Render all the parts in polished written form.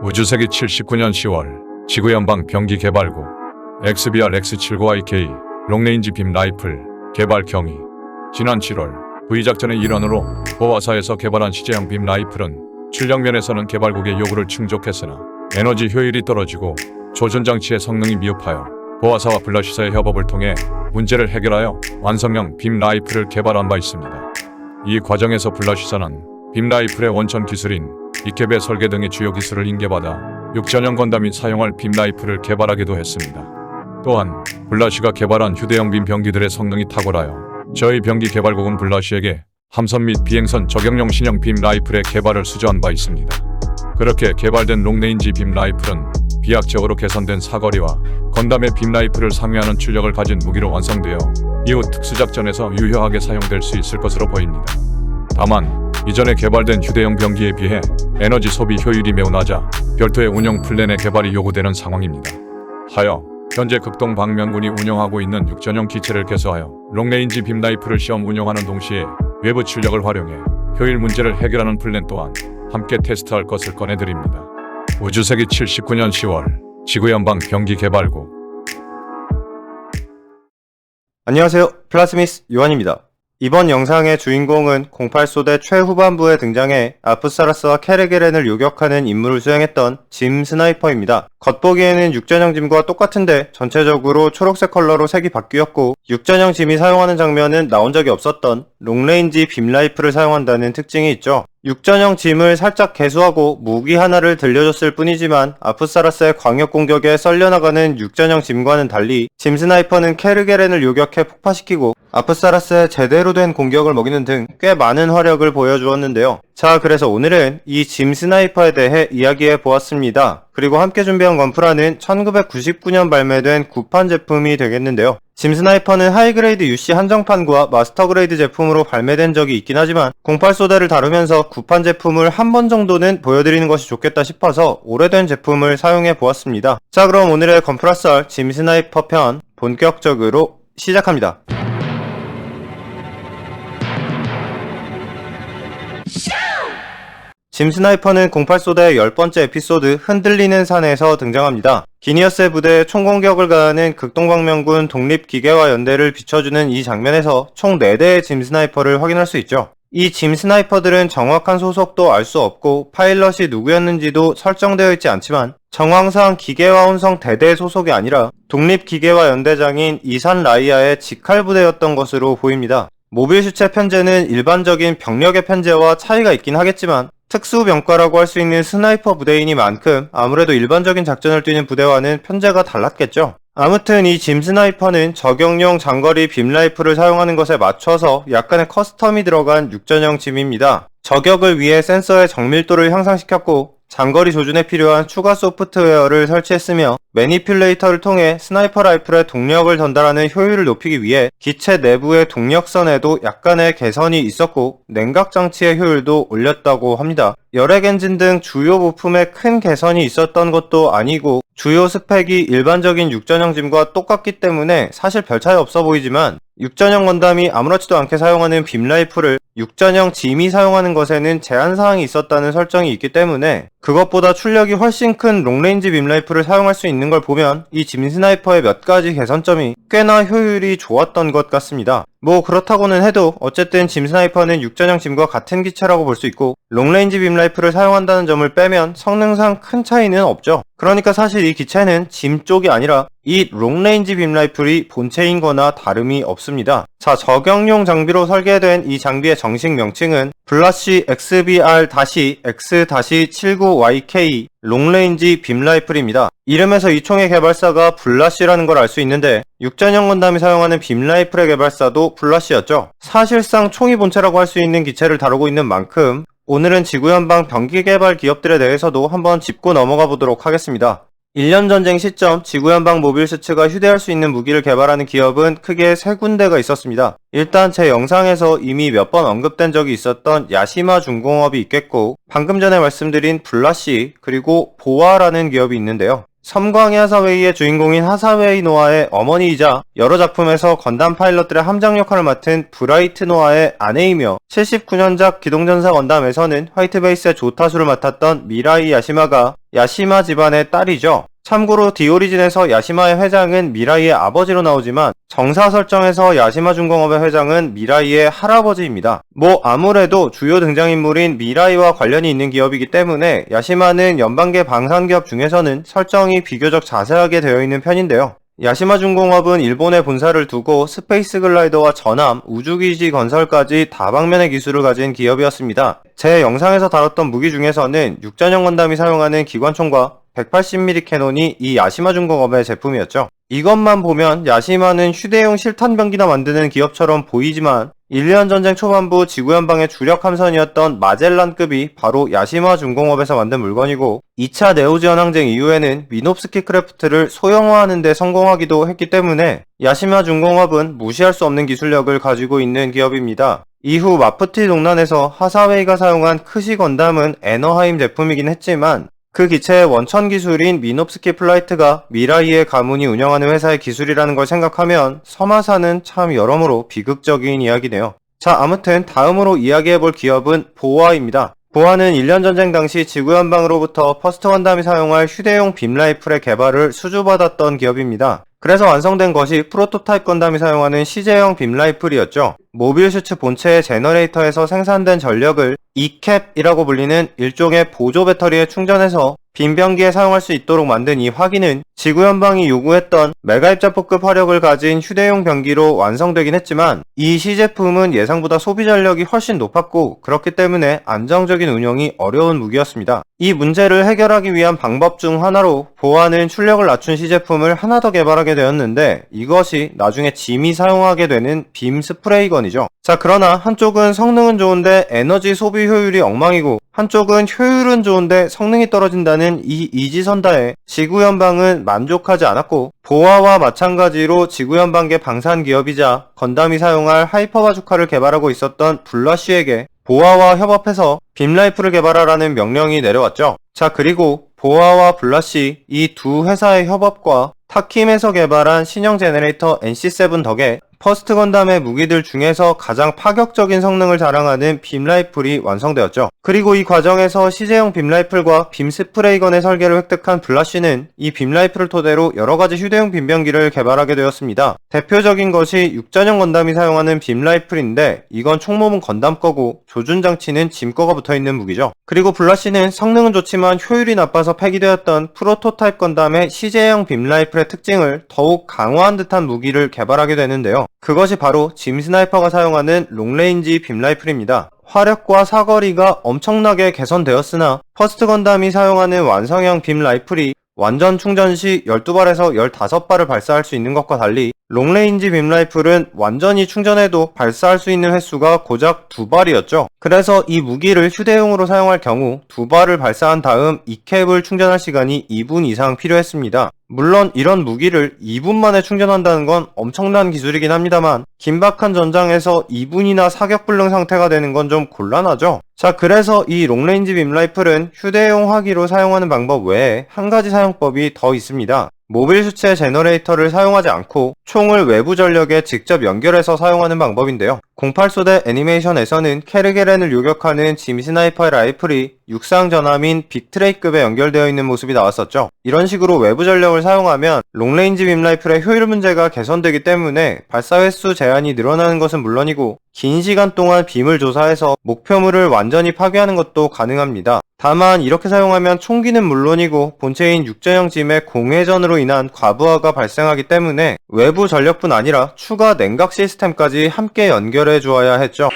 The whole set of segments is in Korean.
우주세기 79년 10월 지구연방 병기개발국 XBR X79YK 롱레인지 빔 라이플 개발 경위. 지난 7월 V작전의 일환으로 보아사에서 개발한 시제형 빔 라이플은 출력면에서는 개발국의 요구를 충족했으나 에너지 효율이 떨어지고 조준장치의 성능이 미흡하여 보아사와 블라시사의 협업을 통해 문제를 해결하여 완성형 빔 라이플을 개발한 바 있습니다. 이 과정에서 블라시사는 빔 라이플의 원천 기술인 이케베 설계 등의 주요 기술을 인계받아 육전형 건담이 사용할 빔 라이플을 개발하기도 했습니다. 또한 블라시가 개발한 휴대용 빔 병기들의 성능이 탁월하여 저희 병기 개발국은 블라시에게 함선 및 비행선 적용용 신형 빔 라이플의 개발을 수주한 바 있습니다. 그렇게 개발된 롱레인지 빔 라이플은 비약적으로 개선된 사거리와 건담의 빔 라이플을 상회하는 출력을 가진 무기로 완성되어 이후 특수작전에서 유효하게 사용될 수 있을 것으로 보입니다. 다만 이전에 개발된 휴대용 병기에 비해 에너지 소비 효율이 매우 낮아 별도의 운영 플랜의 개발이 요구되는 상황입니다. 하여 현재 극동 방면군이 운영하고 있는 육전용 기체를 개소하여 롱레인지 빔 라이플을 시험 운용하는 동시에 외부 출력을 활용해 효율 문제를 해결하는 플랜 또한 함께 테스트할 것을 꺼내드립니다. 우주세기 79년 10월 지구연방 병기개발국. 안녕하세요. 플라스미스 요한입니다. 이번 영상의 주인공은 08소대 최후반부에 등장해 아프사라스와 케르게렌을 요격하는 임무를 수행했던 짐 스나이퍼입니다. 겉보기에는 육전형 짐과 똑같은데 전체적으로 초록색 컬러로 색이 바뀌었고, 육전형 짐이 사용하는 장면은 나온 적이 없었던 롱레인지 빔 라이플을 사용한다는 특징이 있죠. 육전형 짐을 살짝 개수하고 무기 하나를 들려줬을 뿐이지만 아프사라스의 광역 공격에 썰려나가는 육전형 짐과는 달리 짐 스나이퍼는 케르게렌을 요격해 폭파시키고 아프사라스의 제대로 된 공격을 먹이는 등 꽤 많은 화력을 보여주었는데요. 자, 그래서 오늘은 이 짐 스나이퍼에 대해 이야기해 보았습니다. 그리고 함께 준비한 건프라는 1999년 발매된 구판 제품이 되겠는데요. 짐 스나이퍼는 하이그레이드 UC 한정판과 마스터그레이드 제품으로 발매된 적이 있긴 하지만 08소대를 다루면서 구판 제품을 한 번 정도는 보여드리는 것이 좋겠다 싶어서 오래된 제품을 사용해 보았습니다. 자, 그럼 오늘의 건프라썰 짐 스나이퍼 편 본격적으로 시작합니다. 짐 스나이퍼는 08소대의 10번째 에피소드 흔들리는 산에서 등장합니다. 기니어스의 부대에 총공격을 가하는 극동방면군 독립기계화 연대를 비춰주는 이 장면에서 총 4대의 짐 스나이퍼를 확인할 수 있죠. 이 짐 스나이퍼들은 정확한 소속도 알 수 없고 파일럿이 누구였는지도 설정되어 있지 않지만 정황상 기계화 혼성 대대 소속이 아니라 독립기계화 연대장인 이산 라이아의 직할 부대였던 것으로 보입니다. 모빌 슈체 편제는 일반적인 병력의 편제와 차이가 있긴 하겠지만 특수병과라고 할 수 있는 스나이퍼 부대이니만큼 아무래도 일반적인 작전을 뛰는 부대와는 편제가 달랐겠죠. 아무튼 이 짐 스나이퍼는 저격용 장거리 빔 라이플을 사용하는 것에 맞춰서 약간의 커스텀이 들어간 육전형 짐입니다. 저격을 위해 센서의 정밀도를 향상시켰고 장거리 조준에 필요한 추가 소프트웨어를 설치했으며 매니퓰레이터를 통해 스나이퍼 라이플의 동력을 전달하는 효율을 높이기 위해 기체 내부의 동력선에도 약간의 개선이 있었고 냉각 장치의 효율도 올렸다고 합니다. 열액 엔진 등 주요 부품에 큰 개선이 있었던 것도 아니고 주요 스펙이 일반적인 육전형 짐과 똑같기 때문에 사실 별 차이 없어 보이지만 육전형 건담이 아무렇지도 않게 사용하는 빔 라이플을 육전형 짐이 사용하는 것에는 제한사항이 있었다는 설정이 있기 때문에 그것보다 출력이 훨씬 큰 롱레인지 빔 라이플을 사용할 수 있는 걸 보면 이 짐 스나이퍼의 몇 가지 개선점이 꽤나 효율이 좋았던 것 같습니다. 뭐 그렇다고는 해도 어쨌든 짐 스나이퍼는 육전형 짐과 같은 기체라고 볼 수 있고 롱레인지 빔 라이플을 사용한다는 점을 빼면 성능상 큰 차이는 없죠. 그러니까 사실 이 기체는 짐 쪽이 아니라 이 롱레인지 빔 라이플이 본체인 거나 다름이 없습니다. 자, 저격용 장비로 설계된 이 장비의 정식 명칭은 블라시 XBR-X-79YK 롱레인지 빔 라이플입니다. 이름에서 이 총의 개발사가 블라시라는 걸 알 수 있는데 육전형 건담이 사용하는 빔 라이플의 개발사도 블라시였죠. 사실상 총이 본체라고 할 수 있는 기체를 다루고 있는 만큼 오늘은 지구연방 병기 개발 기업들에 대해서도 한번 짚고 넘어가 보도록 하겠습니다. 1년 전쟁 시점 지구연방 모빌 슈츠가 휴대할 수 있는 무기를 개발하는 기업은 크게 3군데가 있었습니다. 일단 제 영상에서 이미 몇 번 언급된 적이 있었던 야시마 중공업이 있겠고 방금 전에 말씀드린 블라시 그리고 보아라는 기업이 있는데요. 섬광의 하사웨이의 주인공인 하사웨이 노아의 어머니이자 여러 작품에서 건담 파일럿들의 함장 역할을 맡은 브라이트 노아의 아내이며 79년작 기동전사 건담에서는 화이트베이스의 조타수를 맡았던 미라이 야시마가 야시마 집안의 딸이죠. 참고로 디오리진에서 야시마의 회장은 미라이의 아버지로 나오지만 정사 설정에서 야시마 중공업의 회장은 미라이의 할아버지입니다. 아무래도 주요 등장인물인 미라이와 관련이 있는 기업이기 때문에 야시마는 연방계 방산기업 중에서는 설정이 비교적 자세하게 되어 있는 편인데요. 야시마 중공업은 일본에 본사를 두고 스페이스 글라이더와 전함, 우주기지 건설까지 다방면의 기술을 가진 기업이었습니다. 제 영상에서 다뤘던 무기 중에서는 육전형 건담이 사용하는 기관총과 180mm 캐논이 이 야시마 중공업의 제품이었죠. 이것만 보면 야시마는 휴대용 실탄병기나 만드는 기업처럼 보이지만 1년 전쟁 초반부 지구연방의 주력 함선이었던 마젤란급이 바로 야시마 중공업에서 만든 물건이고 2차 네오지연 항쟁 이후에는 미노프스키 크래프트를 소형화하는 데 성공하기도 했기 때문에 야시마 중공업은 무시할 수 없는 기술력을 가지고 있는 기업입니다. 이후 마프티 동란에서 하사웨이가 사용한 크시 건담은 에너하임 제품이긴 했지만 그 기체의 원천 기술인 미노프스키 플라이트가 미라이의 가문이 운영하는 회사의 기술이라는 걸 생각하면 서마사는 참 여러모로 비극적인 이야기네요. 자, 아무튼 다음으로 이야기해볼 기업은 보아입니다. 보아는 1년 전쟁 당시 지구연방으로부터 퍼스트 건담이 사용할 휴대용 빔 라이플의 개발을 수주받았던 기업입니다. 그래서 완성된 것이 프로토타입 건담이 사용하는 시제형 빔 라이플이었죠. 모빌 슈츠 본체의 제너레이터에서 생산된 전력을 E캡이라고 불리는 일종의 보조 배터리에 충전해서 빈병기에 사용할 수 있도록 만든 이 화기는 지구연방이 요구했던 메가입자포급 화력을 가진 휴대용 병기로 완성되긴 했지만 이 시제품은 예상보다 소비 전력이 훨씬 높았고 그렇기 때문에 안정적인 운영이 어려운 무기였습니다. 이 문제를 해결하기 위한 방법 중 하나로 보아는 출력을 낮춘 시제품을 하나 더 개발하게 되었는데 이것이 나중에 짐이 사용하게 되는 빔 스프레이건이죠. 자, 그러나 한쪽은 성능은 좋은데 에너지 소비 효율이 엉망이고 한쪽은 효율은 좋은데 성능이 떨어진다는 이 이지선다에 지구연방은 만족하지 않았고 보아와 마찬가지로 지구연방계 방산기업이자 건담이 사용할 하이퍼바주카를 개발하고 있었던 블라쉬에게 보아와 협업해서 빔 라이플을 개발하라는 명령이 내려왔죠. 자, 그리고 보아와 블라쉬 이 두 회사의 협업과 타킴에서 개발한 신형 제너레이터 NC7 덕에 퍼스트 건담의 무기들 중에서 가장 파격적인 성능을 자랑하는 빔 라이플이 완성되었죠. 그리고 이 과정에서 시제형 빔 라이플과 빔 스프레이건의 설계를 획득한 블라쉬는 이 빔 라이플을 토대로 여러가지 휴대용 빔병기를 개발하게 되었습니다. 대표적인 것이 육전형 건담이 사용하는 빔 라이플인데 이건 총몸은 건담 거고 조준 장치는 짐 거가 붙어있는 무기죠. 그리고 블라쉬는 성능은 좋지만 효율이 나빠서 폐기되었던 프로토타입 건담의 시제형 빔 라이플의 특징을 더욱 강화한 듯한 무기를 개발하게 되는데요. 그것이 바로 짐 스나이퍼가 사용하는 롱레인지 빔 라이플입니다. 화력과 사거리가 엄청나게 개선되었으나 퍼스트 건담이 사용하는 완성형 빔 라이플이 완전 충전 시 12발에서 15발을 발사할 수 있는 것과 달리 롱레인지 빔 라이플은 완전히 충전해도 발사할 수 있는 횟수가 고작 2발이었죠. 그래서 이 무기를 휴대용으로 사용할 경우 2발을 발사한 다음 E캡을 충전할 시간이 2분 이상 필요했습니다. 물론 이런 무기를 2분 만에 충전한다는 건 엄청난 기술이긴 합니다만 긴박한 전장에서 2분이나 사격불능 상태가 되는 건 좀 곤란하죠. 자, 그래서 이 롱레인지 빔 라이플은 휴대용 화기로 사용하는 방법 외에 한 가지 사용법이 더 있습니다. 모빌 슈츠의 제너레이터를 사용하지 않고 총을 외부 전력에 직접 연결해서 사용하는 방법인데요. 08소대 애니메이션에서는 케르게렌을 요격하는 짐 스나이퍼의 라이플이 육상 전함인 빅트레이급에 연결되어 있는 모습이 나왔었죠. 이런 식으로 외부 전력을 사용하면 롱레인지 빔 라이플의 효율 문제가 개선되기 때문에 발사 횟수 제한이 늘어나는 것은 물론이고 긴 시간 동안 빔을 조사해서 목표물을 완전히 파괴하는 것도 가능합니다. 다만 이렇게 사용하면 총기는 물론이고 본체인 육전형 짐의 공회전으로 인한 과부하가 발생하기 때문에 외부 전력뿐 아니라 추가 냉각 시스템까지 함께 연결해 주어야 했죠.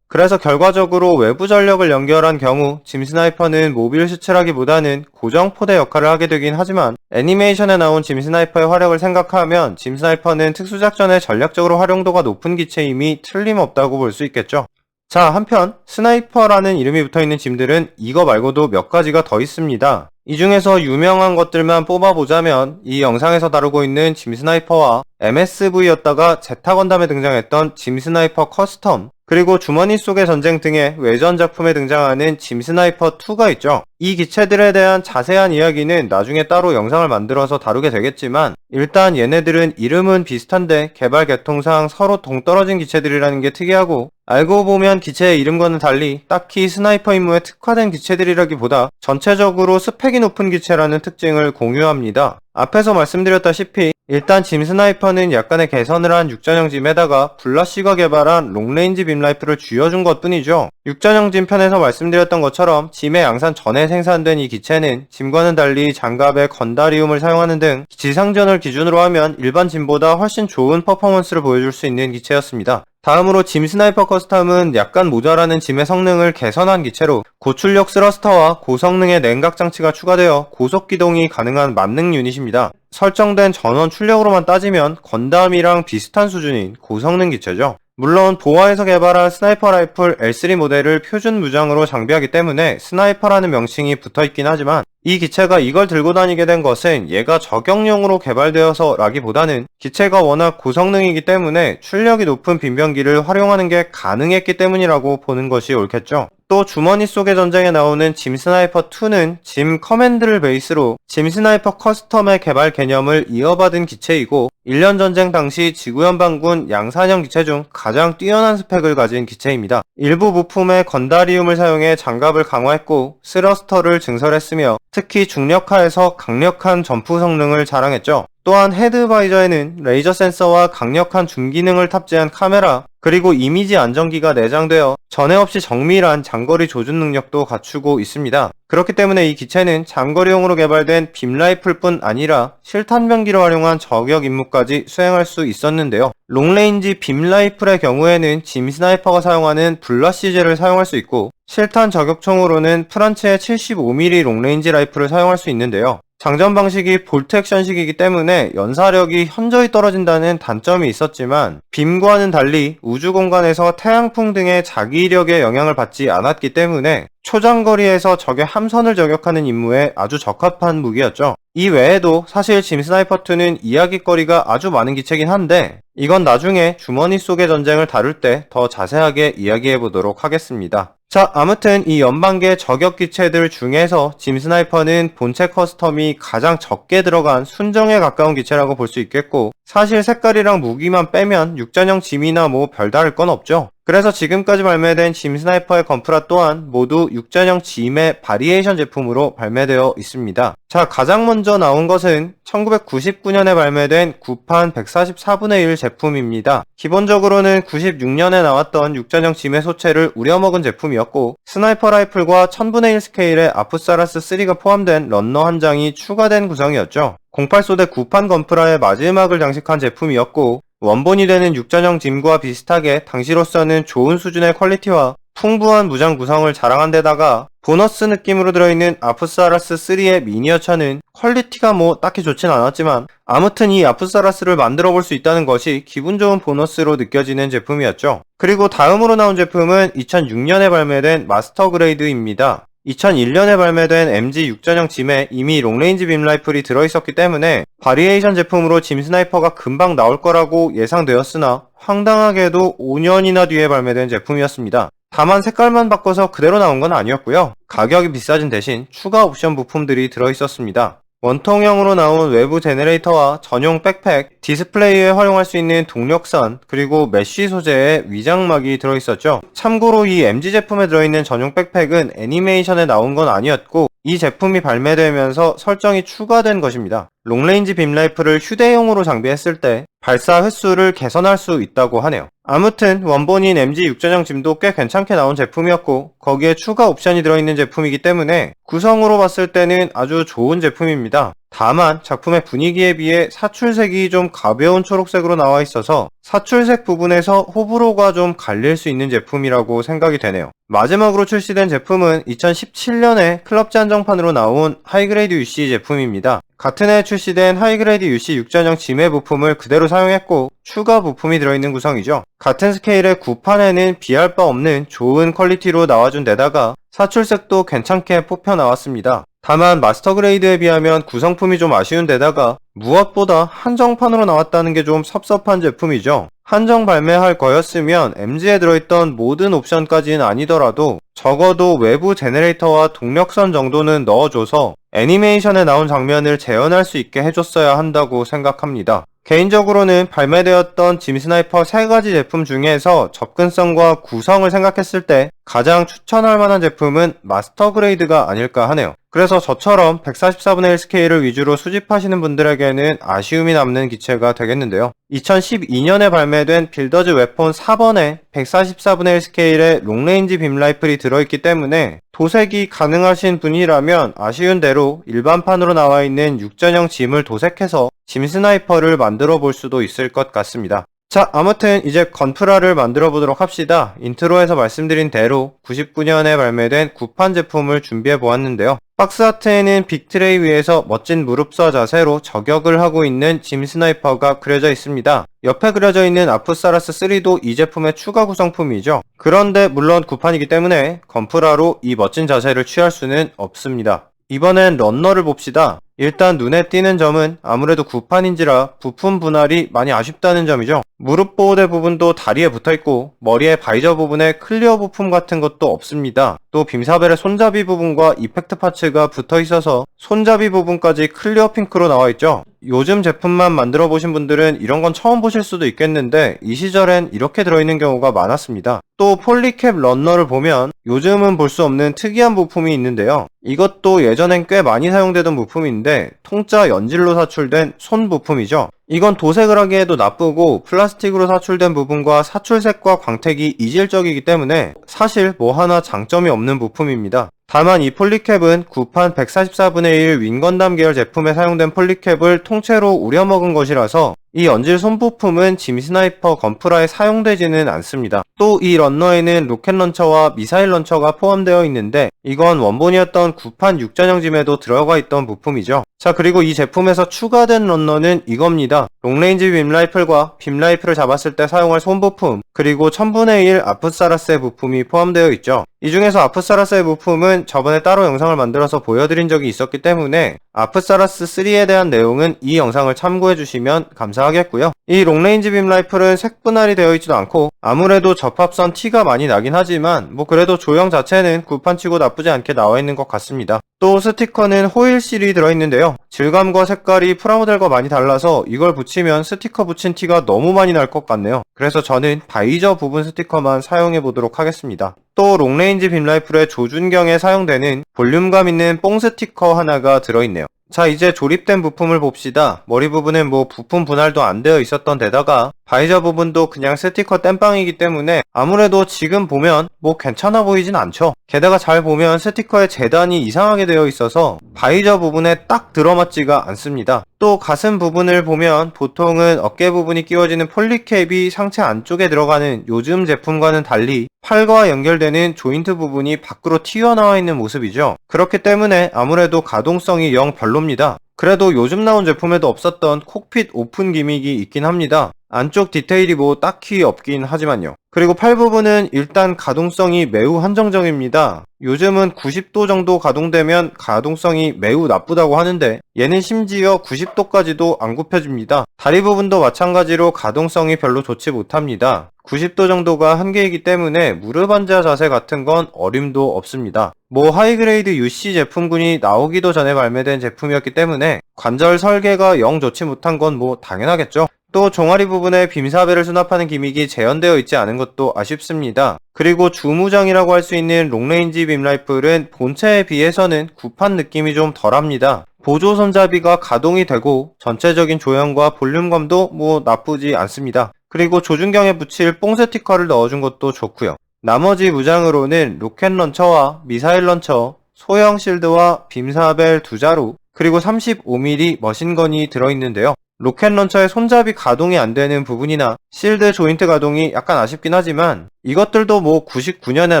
그래서 결과적으로 외부 전력을 연결한 경우 짐 스나이퍼는 모빌 슈츠라기보다는 고정 포대 역할을 하게 되긴 하지만 애니메이션에 나온 짐 스나이퍼의 화력을 생각하면 짐 스나이퍼는 특수작전에 전략적으로 활용도가 높은 기체임이 틀림없다고 볼 수 있겠죠. 자, 한편 스나이퍼라는 이름이 붙어있는 짐들은 이거 말고도 몇 가지가 더 있습니다. 이 중에서 유명한 것들만 뽑아보자면 이 영상에서 다루고 있는 짐 스나이퍼와 MSV였다가 제타 건담에 등장했던 짐 스나이퍼 커스텀, 그리고 주머니 속의 전쟁 등의 외전 작품에 등장하는 짐 스나이퍼 2가 있죠. 이 기체들에 대한 자세한 이야기는 나중에 따로 영상을 만들어서 다루게 되겠지만 일단 얘네들은 이름은 비슷한데 개발 계통상 서로 동떨어진 기체들이라는 게 특이하고, 알고 보면 기체의 이름과는 달리 딱히 스나이퍼 임무에 특화된 기체들이라기보다 전체적으로 스펙이 높은 기체라는 특징을 공유합니다. 앞에서 말씀드렸다시피 일단 짐 스나이퍼는 약간의 개선을 한 육전형 짐에다가 블라시가 개발한 롱레인지 빔 라이플을 쥐어준 것 뿐이죠. 육전형 짐 편에서 말씀드렸던 것처럼 짐의 양산 전에 생산된 이 기체는 짐과는 달리 장갑에 건다리움을 사용하는 등 지상전을 기준으로 하면 일반 짐보다 훨씬 좋은 퍼포먼스를 보여줄 수 있는 기체였습니다. 다음으로 짐 스나이퍼 커스텀은 약간 모자라는 짐의 성능을 개선한 기체로 고출력 스러스터와 고성능의 냉각 장치가 추가되어 고속 기동이 가능한 만능 유닛입니다. 설정된 전원 출력으로만 따지면 건담이랑 비슷한 수준인 고성능 기체죠. 물론 보아에서 개발한 스나이퍼 라이플 L3 모델을 표준 무장으로 장비하기 때문에 스나이퍼라는 명칭이 붙어있긴 하지만 이 기체가 이걸 들고 다니게 된 것은 얘가 저격용으로 개발되어서 라기보다는 기체가 워낙 고성능이기 때문에 출력이 높은 빈병기를 활용하는 게 가능했기 때문이라고 보는 것이 옳겠죠. 또 주머니 속의 전쟁에 나오는 짐 스나이퍼 2는 짐 커맨드를 베이스로 짐 스나이퍼 커스텀의 개발 개념을 이어받은 기체이고 1년 전쟁 당시 지구연방군 양산형 기체 중 가장 뛰어난 스펙을 가진 기체입니다. 일부 부품에 건다리움을 사용해 장갑을 강화했고 스러스터를 증설했으며 특히 중력하에서 강력한 점프 성능을 자랑했죠. 또한 헤드바이저에는 레이저 센서와 강력한 줌기능을 탑재한 카메라, 그리고 이미지 안정기가 내장되어 전에 없이 정밀한 장거리 조준 능력도 갖추고 있습니다. 그렇기 때문에 이 기체는 장거리용으로 개발된 빔 라이플뿐 아니라 실탄병기를 활용한 저격 임무까지 수행할 수 있었는데요. 롱레인지 빔 라이플의 경우에는 짐 스나이퍼가 사용하는 블라시제를 사용할 수 있고 실탄 저격총으로는 프란츠의 75mm 롱레인지 라이플을 사용할 수 있는데요. 장전 방식이 볼트 액션식이기 때문에 연사력이 현저히 떨어진다는 단점이 있었지만 빔과는 달리 우주 공간에서 태양풍 등의 자기력에 영향을 받지 않았기 때문에 초장거리에서 적의 함선을 저격하는 임무에 아주 적합한 무기였죠. 이 외에도 사실 짐 스나이퍼2는 이야깃거리가 아주 많은 기체긴 한데 이건 나중에 주머니 속의 전쟁을 다룰 때 더 자세하게 이야기해보도록 하겠습니다. 자, 아무튼 이 연방계 저격 기체들 중에서 짐 스나이퍼는 본체 커스텀이 가장 적게 들어간 순정에 가까운 기체라고 볼 수 있겠고 사실 색깔이랑 무기만 빼면 육전형 짐이나 뭐 별다를 건 없죠. 그래서 지금까지 발매된 짐 스나이퍼의 건프라 또한 모두 육전형 짐의 바리에이션 제품으로 발매되어 있습니다. 자, 가장 먼저 나온 것은 1999년에 발매된 9판 144분의 1 제품입니다. 기본적으로는 96년에 나왔던 육전형 짐의 소체를 우려먹은 제품이었고 스나이퍼 라이플과 1000분의 1 스케일의 아프사라스 3가 포함된 런너 한 장이 추가된 구성이었죠. 08소대 9판 건프라의 마지막을 장식한 제품이었고 원본이 되는 육전형 짐과 비슷하게 당시로서는 좋은 수준의 퀄리티와 풍부한 무장 구성을 자랑한 데다가 보너스 느낌으로 들어있는 아프사라스 3의 미니어처는 퀄리티가 뭐 딱히 좋진 않았지만 아무튼 이 아프사라스를 만들어 볼 수 있다는 것이 기분 좋은 보너스로 느껴지는 제품이었죠. 그리고 다음으로 나온 제품은 2006년에 발매된 마스터 그레이드입니다. 2001년에 발매된 MG 육전형 짐에 이미 롱레인지 빔 라이플이 들어있었기 때문에 바리에이션 제품으로 짐 스나이퍼가 금방 나올 거라고 예상되었으나 황당하게도 5년이나 뒤에 발매된 제품이었습니다. 다만 색깔만 바꿔서 그대로 나온 건 아니었고요. 가격이 비싸진 대신 추가 옵션 부품들이 들어있었습니다. 원통형으로 나온 외부 제네레이터와 전용 백팩, 디스플레이에 활용할 수 있는 동력선, 그리고 메쉬 소재의 위장막이 들어있었죠. 참고로 이 MG 제품에 들어있는 전용 백팩은 애니메이션에 나온 건 아니었고 이 제품이 발매되면서 설정이 추가된 것입니다. 롱레인지 빔 라이플을 휴대용으로 장비했을 때 발사 횟수를 개선할 수 있다고 하네요. 아무튼 원본인 MG 육전형 짐도 꽤 괜찮게 나온 제품이었고 거기에 추가 옵션이 들어있는 제품이기 때문에 구성으로 봤을 때는 아주 좋은 제품입니다. 다만 작품의 분위기에 비해 사출색이 좀 가벼운 초록색으로 나와 있어서 사출색 부분에서 호불호가 좀 갈릴 수 있는 제품이라고 생각이 되네요. 마지막으로 출시된 제품은 2017년에 클럽제 한정판으로 나온 하이그레이드 UC 제품입니다. 같은 해 출시된 하이그레이드 UC 육전형 짐의 부품을 그대로 사용했고 추가 부품이 들어있는 구성이죠. 같은 스케일의 9판에는 비할 바 없는 좋은 퀄리티로 나와준 데다가 사출색도 괜찮게 뽑혀 나왔습니다. 다만 마스터 그레이드에 비하면 구성품이 좀 아쉬운 데다가 무엇보다 한정판으로 나왔다는 게 좀 섭섭한 제품이죠. 한정 발매할 거였으면 MG에 들어있던 모든 옵션까지는 아니더라도 적어도 외부 제네레이터와 동력선 정도는 넣어줘서 애니메이션에 나온 장면을 재현할 수 있게 해줬어야 한다고 생각합니다. 개인적으로는 발매되었던 짐 스나이퍼 3가지 제품 중에서 접근성과 구성을 생각했을 때 가장 추천할 만한 제품은 마스터 그레이드가 아닐까 하네요. 그래서 저처럼 144분의 1 스케일을 위주로 수집하시는 분들에게는 아쉬움이 남는 기체가 되겠는데요. 2012년에 발매된 빌더즈 웨폰 4번에 144분의 1 스케일의 롱레인지 빔 라이플이 들어있기 때문에 도색이 가능하신 분이라면 아쉬운 대로 일반판으로 나와있는 육전형 짐을 도색해서 짐 스나이퍼를 만들어 볼 수도 있을 것 같습니다. 자, 아무튼 이제 건프라를 만들어 보도록 합시다. 인트로에서 말씀드린 대로 99년에 발매된 구판 제품을 준비해 보았는데요. 박스 아트에는 빅트레이 위에서 멋진 무릎서 자세로 저격을 하고 있는 짐 스나이퍼가 그려져 있습니다. 옆에 그려져 있는 아프사라스 3도 이 제품의 추가 구성품이죠. 그런데 물론 구판이기 때문에 건프라로 이 멋진 자세를 취할 수는 없습니다. 이번엔 런너를 봅시다. 일단 눈에 띄는 점은 아무래도 구판인지라 부품 분할이 많이 아쉽다는 점이죠. 무릎 보호대 부분도 다리에 붙어있고 머리의 바이저 부분에 클리어 부품 같은 것도 없습니다. 또 빔사벨의 손잡이 부분과 이펙트 파츠가 붙어있어서 손잡이 부분까지 클리어 핑크로 나와있죠. 요즘 제품만 만들어 보신 분들은 이런 건 처음 보실 수도 있겠는데 이 시절엔 이렇게 들어있는 경우가 많았습니다. 또 폴리캡 런너를 보면 요즘은 볼 수 없는 특이한 부품이 있는데요. 이것도 예전엔 꽤 많이 사용되던 부품인데 통짜 연질로 사출된 손 부품이죠. 이건 도색을 하기에도 나쁘고 플라스틱으로 사출된 부분과 사출색과 광택이 이질적이기 때문에 사실 뭐 하나 장점이 없는 부품입니다. 다만 이 폴리캡은 구판 144분의 1 윙건담 계열 제품에 사용된 폴리캡을 통째로 우려먹은 것이라서 이 연질 손부품은 짐 스나이퍼 건프라에 사용되지는 않습니다. 또 이 런너에는 로켓 런처와 미사일 런처가 포함되어 있는데 이건 원본이었던 구판 육전형 짐에도 들어가 있던 부품이죠. 자, 그리고 이 제품에서 추가된 런너는 이겁니다. 롱레인지 빔 라이플과 빔 라이플을 잡았을 때 사용할 손부품, 그리고 1000분의 1 아프사라스의 부품이 포함되어 있죠. 이 중에서 아프사라스의 부품은 저번에 따로 영상을 만들어서 보여드린 적이 있었기 때문에 아프사라스 3에 대한 내용은 이 영상을 참고해 주시면 감사하겠고요. 이 롱레인지 빔 라이플은 색 분할이 되어 있지도 않고 아무래도 접합선 티가 많이 나긴 하지만 뭐 그래도 조형 자체는 구판치고 나쁘지 않게 나와 있는 것 같습니다. 또 스티커는 호일실이 들어있는데요. 질감과 색깔이 프라모델과 많이 달라서 이걸 붙이면 스티커 붙인 티가 너무 많이 날 것 같네요. 그래서 저는 바이저 부분 스티커만 사용해 보도록 하겠습니다. 또 롱레인지 빔 라이플의 조준경에 사용되는 볼륨감 있는 뽕 스티커 하나가 들어있네요. 자, 이제 조립된 부품을 봅시다. 머리 부분은 뭐 부품 분할도 안 되어 있었던 데다가 바이저 부분도 그냥 스티커 땜빵이기 때문에 아무래도 지금 보면 뭐 괜찮아 보이진 않죠. 게다가 잘 보면 스티커의 재단이 이상하게 되어 있어서 바이저 부분에 딱 들어맞지가 않습니다. 또 가슴 부분을 보면 보통은 어깨 부분이 끼워지는 폴리캡이 상체 안쪽에 들어가는 요즘 제품과는 달리 팔과 연결되는 조인트 부분이 밖으로 튀어나와 있는 모습이죠. 그렇기 때문에 아무래도 가동성이 영 별로입니다. 그래도 요즘 나온 제품에도 없었던 콕핏 오픈 기믹이 있긴 합니다. 안쪽 디테일이 뭐 딱히 없긴 하지만요. 그리고 팔 부분은 일단 가동성이 매우 한정적입니다. 요즘은 90도 정도 가동되면 가동성이 매우 나쁘다고 하는데 얘는 심지어 90도까지도 안 굽혀집니다. 다리 부분도 마찬가지로 가동성이 별로 좋지 못합니다. 90도 정도가 한계이기 때문에 무릎 앉아 자세 같은 건 어림도 없습니다. 뭐 하이그레이드 UC 제품군이 나오기도 전에 발매된 제품이었기 때문에 관절 설계가 영 좋지 못한 건 뭐 당연하겠죠. 또 종아리 부분에 빔사벨을 수납하는 기믹이 재현되어 있지 않은 것도 아쉽습니다. 그리고 주무장이라고 할 수 있는 롱레인지 빔 라이플은 본체에 비해서는 구판 느낌이 좀 덜합니다. 보조 손잡이가 가동이 되고 전체적인 조형과 볼륨감도 뭐 나쁘지 않습니다. 그리고 조준경에 붙일 뽕 스티커를 넣어준 것도 좋고요. 나머지 무장으로는 로켓 런처와 미사일 런처, 소형 실드와 빔사벨 2자루, 그리고 35mm 머신건이 들어있는데요. 로켓 런처의 손잡이 가동이 안 되는 부분이나 실드 조인트 가동이 약간 아쉽긴 하지만 이것들도 뭐 99년에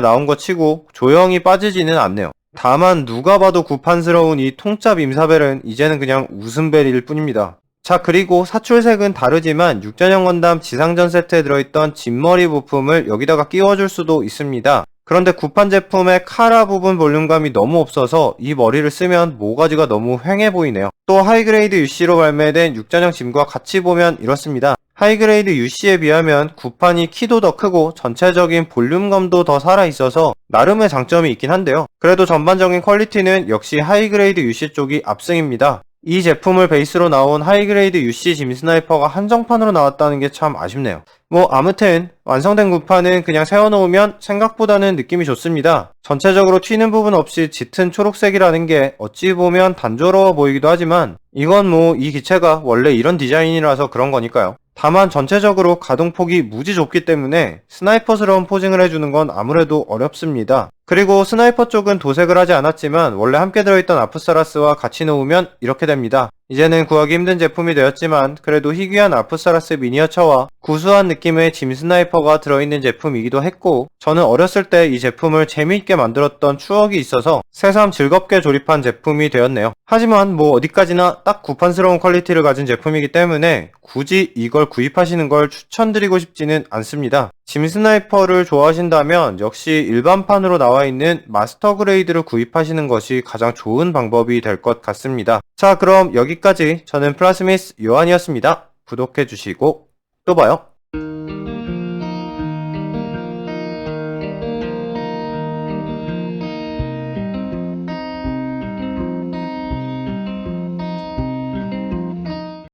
나온 거 치고 조형이 빠지지는 않네요. 다만 누가 봐도 구판스러운 이 통짜 빔사벨은 이제는 그냥 웃음벨일 뿐입니다. 자, 그리고 사출색은 다르지만 육전형 건담 지상전 세트에 들어있던 짐머리 부품을 여기다가 끼워줄 수도 있습니다. 그런데 구판 제품의 카라 부분 볼륨감이 너무 없어서 이 머리를 쓰면 모가지가 너무 휑해 보이네요. 또 하이그레이드 UC로 발매된 육전형 짐과 같이 보면 이렇습니다. 하이그레이드 UC에 비하면 구판이 키도 더 크고 전체적인 볼륨감도 더 살아있어서 나름의 장점이 있긴 한데요. 그래도 전반적인 퀄리티는 역시 하이그레이드 UC 쪽이 압승입니다. 이 제품을 베이스로 나온 하이그레이드 UC 짐 스나이퍼가 한정판으로 나왔다는 게 참 아쉽네요. 아무튼 완성된 구판은 그냥 세워놓으면 생각보다는 느낌이 좋습니다. 전체적으로 튀는 부분 없이 짙은 초록색이라는 게 어찌 보면 단조로워 보이기도 하지만 이건 이 기체가 원래 이런 디자인이라서 그런 거니까요. 다만 전체적으로 가동폭이 무지 좁기 때문에 스나이퍼스러운 포징을 해주는 건 아무래도 어렵습니다. 그리고 스나이퍼 쪽은 도색을 하지 않았지만 원래 함께 들어있던 아프사라스와 같이 놓으면 이렇게 됩니다. 이제는 구하기 힘든 제품이 되었지만 그래도 희귀한 아프사라스 미니어처와 구수한 느낌의 짐 스나이퍼가 들어있는 제품이기도 했고 저는 어렸을 때 이 제품을 재미있게 만들었던 추억이 있어서 새삼 즐겁게 조립한 제품이 되었네요. 하지만 어디까지나 딱 구판스러운 퀄리티를 가진 제품이기 때문에 굳이 이걸 구입하시는 걸 추천드리고 싶지는 않습니다. 짐 스나이퍼를 좋아하신다면 역시 일반판으로 나와 있는 마스터 그레이드를 구입하시는 것이 가장 좋은 방법이 될 것 같습니다. 자, 그럼 여기까지 저는 플라스미스 요한이었습니다. 구독해주시고 또 봐요.